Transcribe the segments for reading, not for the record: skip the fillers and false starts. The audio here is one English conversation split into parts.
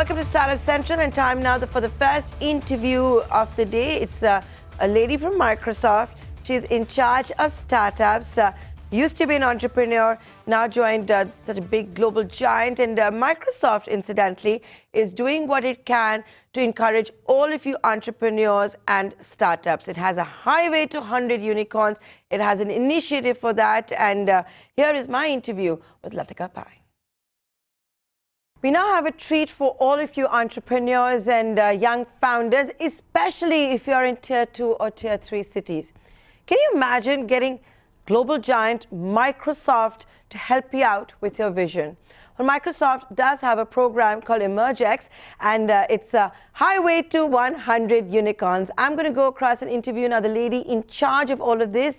Welcome to Startup Central, and time now for the first interview of the day. It's a lady from Microsoft. She's in charge of startups. Used to be an entrepreneur, now joined such a big global giant. And Microsoft, incidentally, is doing what it can to encourage all of you entrepreneurs and startups. It has a highway to 100 unicorns. It has an initiative for that. And here is my interview with Latika Pai. We now have a treat for all of you entrepreneurs and young founders, especially if you're in Tier 2 or Tier 3 cities. Can you imagine getting global giant Microsoft to help you out with your vision? Well, Microsoft does have a program called EmergeX, and it's a highway to 100 unicorns. I'm going to go across and interview another lady in charge of all of this,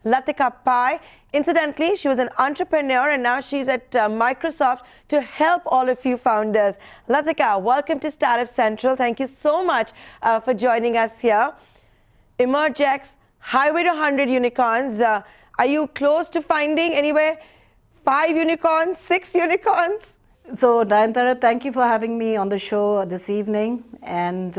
Latika Pai. Incidentally, she was an entrepreneur, and now she's at Microsoft to help all of you founders. Latika, welcome to Startup Central. Thank you so much for joining us here. EmergeX, highway to 100 unicorns. Are you close to finding anywhere 5 unicorns, 6 unicorns? So, Nayanthara, thank you for having me on the show this evening. And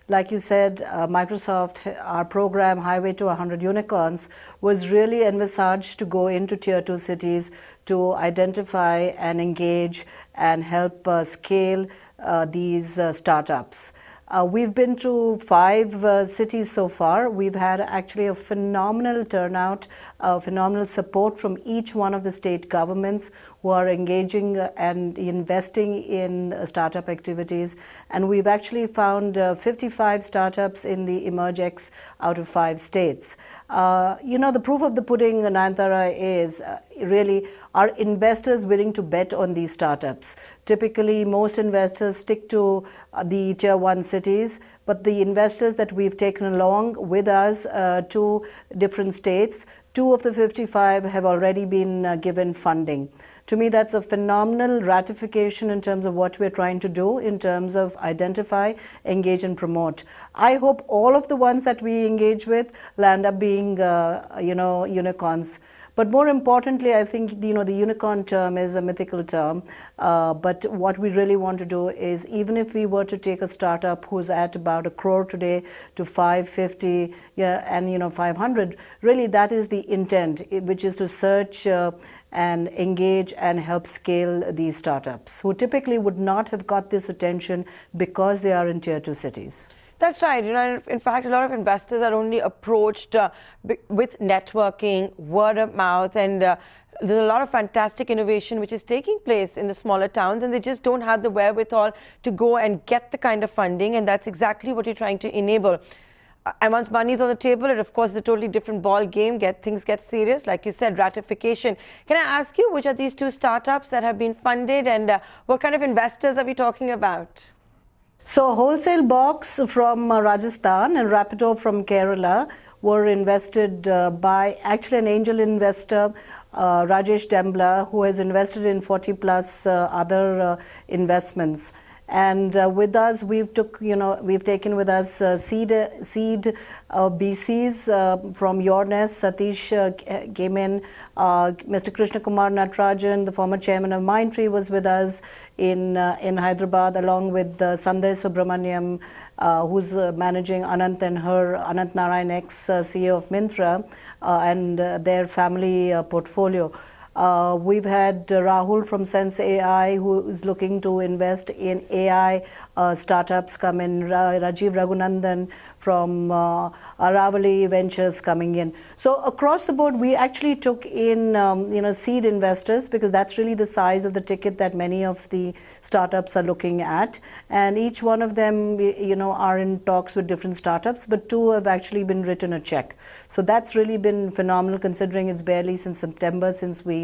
like you said, Microsoft, our program Highway to 100 Unicorns, was really envisaged to go into Tier 2 cities to identify and engage and help scale these startups. We've been to 5 cities so far. We've had actually a phenomenal turnout, phenomenal support from each one of the state governments who are engaging and investing in startup activities. And we've actually found 55 startups in the EmergeX out of 5 states. The proof of the pudding, Nayanthara, is really, are investors willing to bet on these startups? Typically, most investors stick to the Tier 1 cities, but the investors that we've taken along with us to different states, 2 of the 55 have already been given funding. To me, that's a phenomenal ratification in terms of what we're trying to do in terms of identify, engage, and promote. I hope all of the ones that we engage with land up being, unicorns. But more importantly, I think the unicorn term is a mythical term. But what we really want to do is, even if we were to take a startup who's at about 1 crore today to 550, and 500, really that is the intent, which is to search and engage and help scale these startups who typically would not have got this attention because they are in Tier 2 cities. That's right. In fact, a lot of investors are only approached with networking, word of mouth, and there's a lot of fantastic innovation which is taking place in the smaller towns, and they just don't have the wherewithal to go and get the kind of funding, and that's exactly what you're trying to enable. And once money is on the table, it of course is a totally different ball game. Things get serious, like you said, ratification. Can I ask you, which are these 2 startups that have been funded, and what kind of investors are we talking about? So Wholesale Box from Rajasthan and Rapido from Kerala were invested by actually an angel investor, Rajesh Dembla, who has invested in 40 plus other investments. And with us, we've taken with us seed BCs from Your Nest. Satish came in. Mr. Krishna Kumar Natarajan, the former chairman of Mindtree, was with us in Hyderabad, along with Sanday Subramaniam, who's managing Anant and her, Anant Narayan, ex-CEO of Myntra, and their family portfolio. We've had Rahul from Sense AI, who is looking to invest in AI startups, come in. Rajiv Raghunandan from Aravali Ventures coming in. So across the board, we actually took in seed investors, because that's really the size of the ticket that many of the startups are looking at. And each one of them, are in talks with different startups, but 2 have actually been written a check. So that's really been phenomenal, considering it's barely since September since we,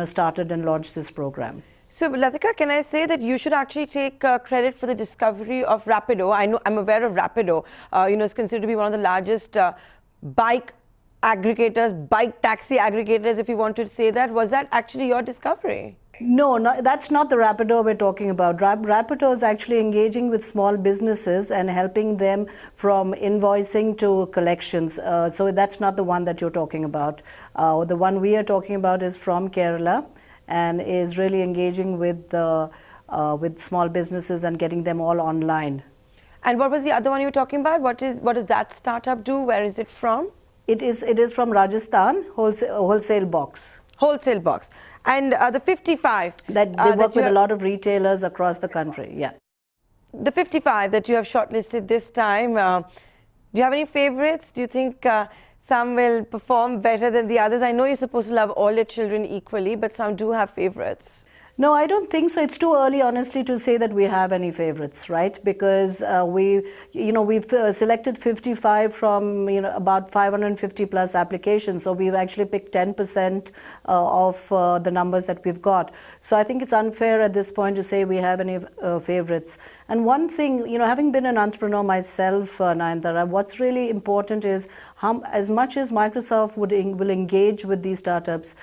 started and launched this program. So, Latika, can I say that you should actually take credit for the discovery of Rapido? I'm aware of Rapido. It's considered to be one of the largest bike aggregators, bike taxi aggregators, if you want to say that. Was that actually your discovery? No, that's not the Rapido we're talking about. Rapido is actually engaging with small businesses and helping them from invoicing to collections. So that's not the one that you're talking about. The one we are talking about is from Kerala and is really engaging with with small businesses and getting them all online. And what was the other one you were talking about? What does that startup do? Where is it from? It is from Rajasthan, wholesale box. Wholesale box. And the 55. That they work with a lot of retailers across the country, yeah. The 55 that you have shortlisted this time, do you have any favorites? Do you think some will perform better than the others? I know you're supposed to love all your children equally, but some do have favorites. No, I don't think so. It's too early, honestly, to say that we have any favorites, right? Because we've selected 55 from about 550 plus applications. So we've actually picked 10% of the numbers that we've got. So I think it's unfair at this point to say we have any favorites. And one thing, having been an entrepreneur myself, Nayanthara, what's really important is as much as Microsoft will engage with these startups,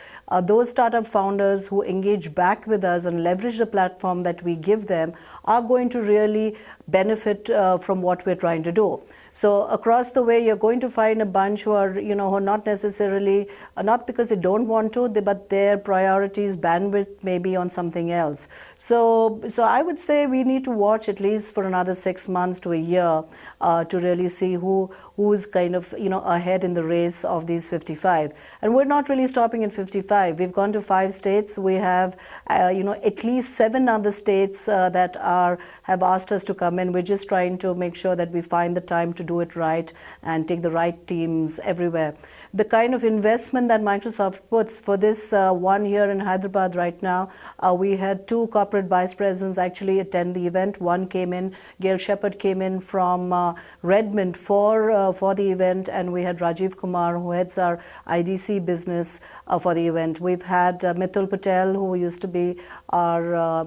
those startup founders who engage back with us and leverage the platform that we give them are going to really benefit from what we're trying to do. So across the way, you're going to find a bunch who are, who are not necessarily, not because they don't want to, but their priorities, bandwidth maybe on something else. So I would say we need to watch at least for another 6 months to a year to really see who's kind of, ahead in the race of these 55. And we're not really stopping at 55. We've gone to 5 states. We have, at least 7 other states that have asked us to come in. We're just trying to make sure that we find the time to do it right and take the right teams everywhere. The kind of investment that Microsoft puts for this 1 year in Hyderabad right now, we had 2 corporate vice presidents actually attend the event. One came in, Gail Shepard came in from Redmond for the event, and we had Rajiv Kumar, who heads our IDC business for the event. We've had Mithul Patel, who used to be our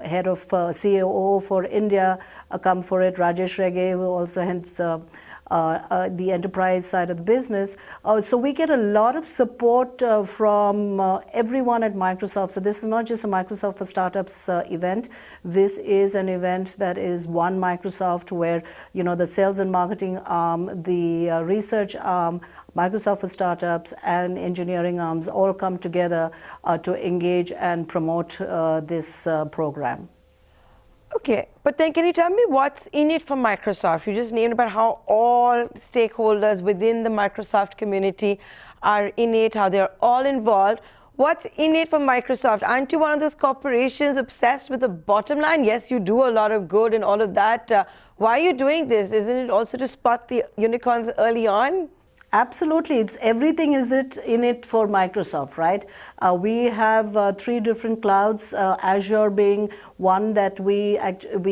head of COO for India, come for it. Rajesh Rege, who also heads the enterprise side of the business. So we get a lot of support from everyone at Microsoft. So this is not just a Microsoft for Startups event. This is an event that is one Microsoft where, the sales and marketing arm, the research arm, Microsoft for Startups and engineering arms all come together to engage and promote this program. Okay, but then can you tell me what's in it for Microsoft? You just named about how all stakeholders within the Microsoft community are in it, how they're all involved. What's in it for Microsoft? Aren't you one of those corporations obsessed with the bottom line? Yes, you do a lot of good and all of that. Why are you doing this? Isn't it also to spot the unicorns early on? Absolutely, it's everything is in it for Microsoft, right? We have 3 different clouds, Azure being one that we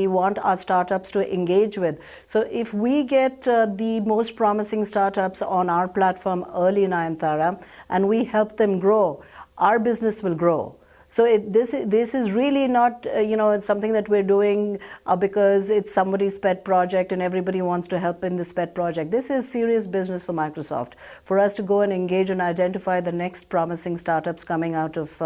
want our startups to engage with. So if we get the most promising startups on our platform early, Nayanthara, and we help them grow, our business will grow. So this is really not it's something that we're doing because it's somebody's pet project and everybody wants to help in this pet project. This is serious business for Microsoft, for us to go and engage and identify the next promising startups coming out of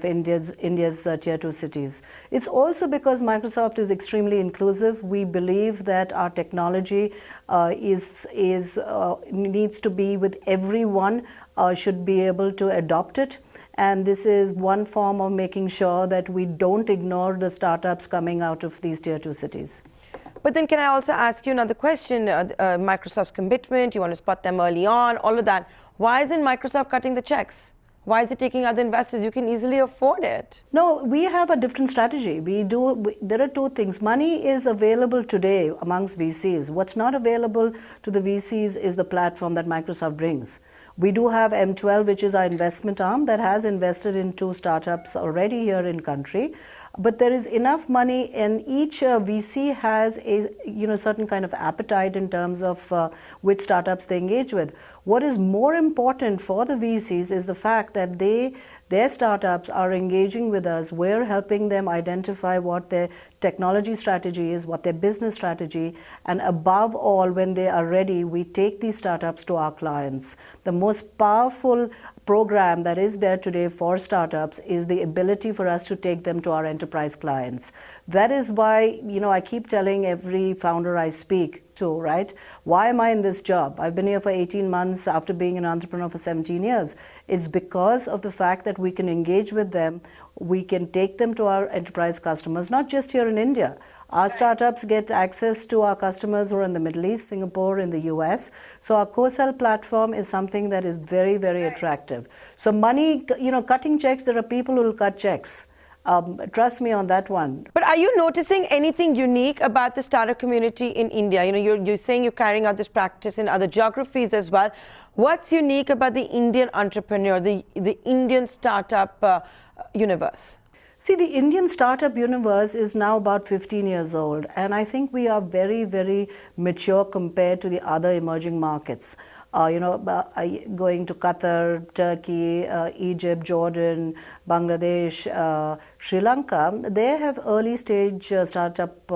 India's tier 2 cities. It's also because Microsoft is extremely inclusive. We believe that our technology needs to be with everyone, should be able to adopt it. And this is one form of making sure that we don't ignore the startups coming out of these tier 2 cities. But then can I also ask you another question? Microsoft's commitment, you want to spot them early on, all of that. Why isn't Microsoft cutting the checks? Why is it taking other investors? You can easily afford it. No, we have a different strategy. There are 2 things. Money is available today amongst VCs. What's not available to the VCs is the platform that Microsoft brings. We do have M12, which is our investment arm that has invested in 2 startups already here in country. But there is enough money, and each VC has a certain kind of appetite in terms of which startups they engage with. What is more important for the VCs is the fact that their startups are engaging with us. We're helping them identify what their technology strategy is, what their business strategy, and above all, when they are ready, we take these startups to our clients. The most powerful program that is there today for startups is the ability for us to take them to our enterprise clients. That is why, I keep telling every founder I speak to, right? Why am I in this job? I've been here for 18 months after being an entrepreneur for 17 years. It's because of the fact that we can engage with them, we can take them to our enterprise customers, not just here in India. Our startups get access to our customers who are in the Middle East, Singapore, in the US. So our co-sell platform is something that is very, very attractive. So money, cutting checks, there are people who will cut checks. Trust me on that one. But are you noticing anything unique about the startup community in India? You're saying you're carrying out this practice in other geographies as well. What's unique about the Indian entrepreneur, the Indian startup universe? See, the Indian startup universe is now about 15 years old, and I think we are very, very mature compared to the other emerging markets. Going to Qatar, Turkey, Egypt, Jordan, Bangladesh, Sri Lanka, they have early stage startup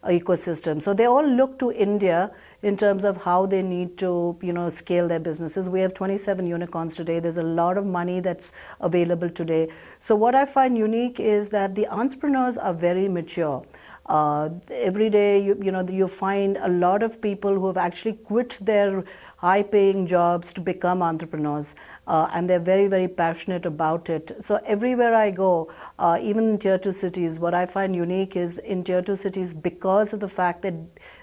ecosystem. So they all look to India in terms of how they need to, scale their businesses. We have 27 unicorns today. There's a lot of money that's available today. So what I find unique is that the entrepreneurs are very mature. Every day, you find a lot of people who have actually quit their high-paying jobs to become entrepreneurs, and they're very, very passionate about it. So everywhere I go, even in Tier 2 cities, what I find unique is in Tier 2 cities, because of the fact that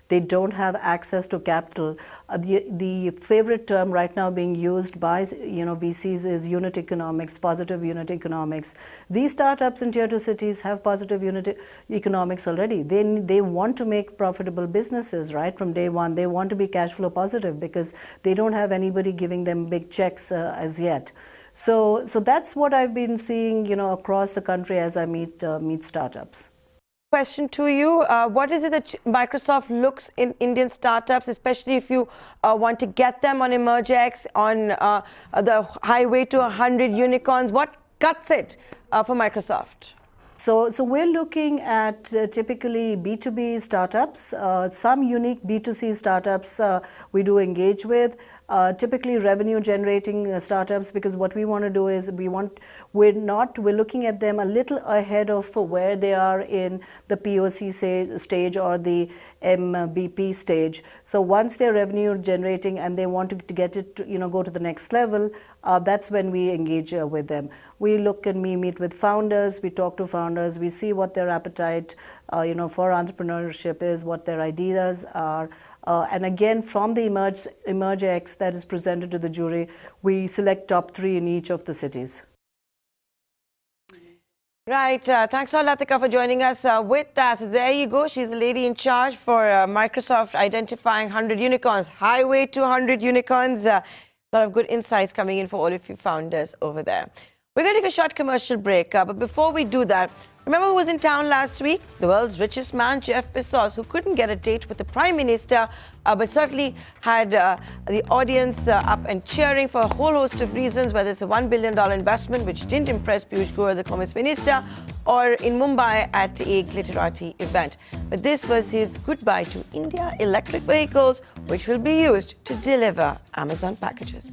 they don't have access to capital. The favorite term right now being used by VCs is unit economics, positive unit economics. These startups in Tier 2 cities have positive unit economics already. They want to make profitable businesses right from day one. They want to be cash flow positive because they don't have anybody giving them big checks as yet. So that's what I've been seeing across the country as I meet startups. Question to you. What is it that Microsoft looks in Indian startups, especially if you want to get them on EmergeX, on the highway to 100 unicorns? What cuts it for Microsoft? So we're looking at typically B2B startups, some unique B2C startups we do engage with. Typically revenue generating startups, because what we want to do is we're looking at them a little ahead of where they are in the POC stage or the MVP stage. So once they're revenue generating and they want to get it to, go to the next level, that's when we engage with them. We meet with founders, we talk to founders, we see what their appetite for entrepreneurship is, what their ideas are. And again, from the EmergeX that is presented to the jury, we select top 3 in each of the cities. Right. Thanks a lot, Latika, for joining us with that. So there you go. She's the lady in charge for Microsoft identifying 100 unicorns. Highway to 100 unicorns. A lot of good insights coming in for all of you founders over there. We're going to take a short commercial break. But before we do that, remember who was in town last week? The world's richest man, Jeff Bezos, who couldn't get a date with the Prime Minister, but certainly had the audience up and cheering for a whole host of reasons, whether it's a $1 billion investment, which didn't impress Piyush Goyal, the Commerce Minister, or in Mumbai at a Glitterati event. But this was his goodbye to India electric vehicles, which will be used to deliver Amazon packages.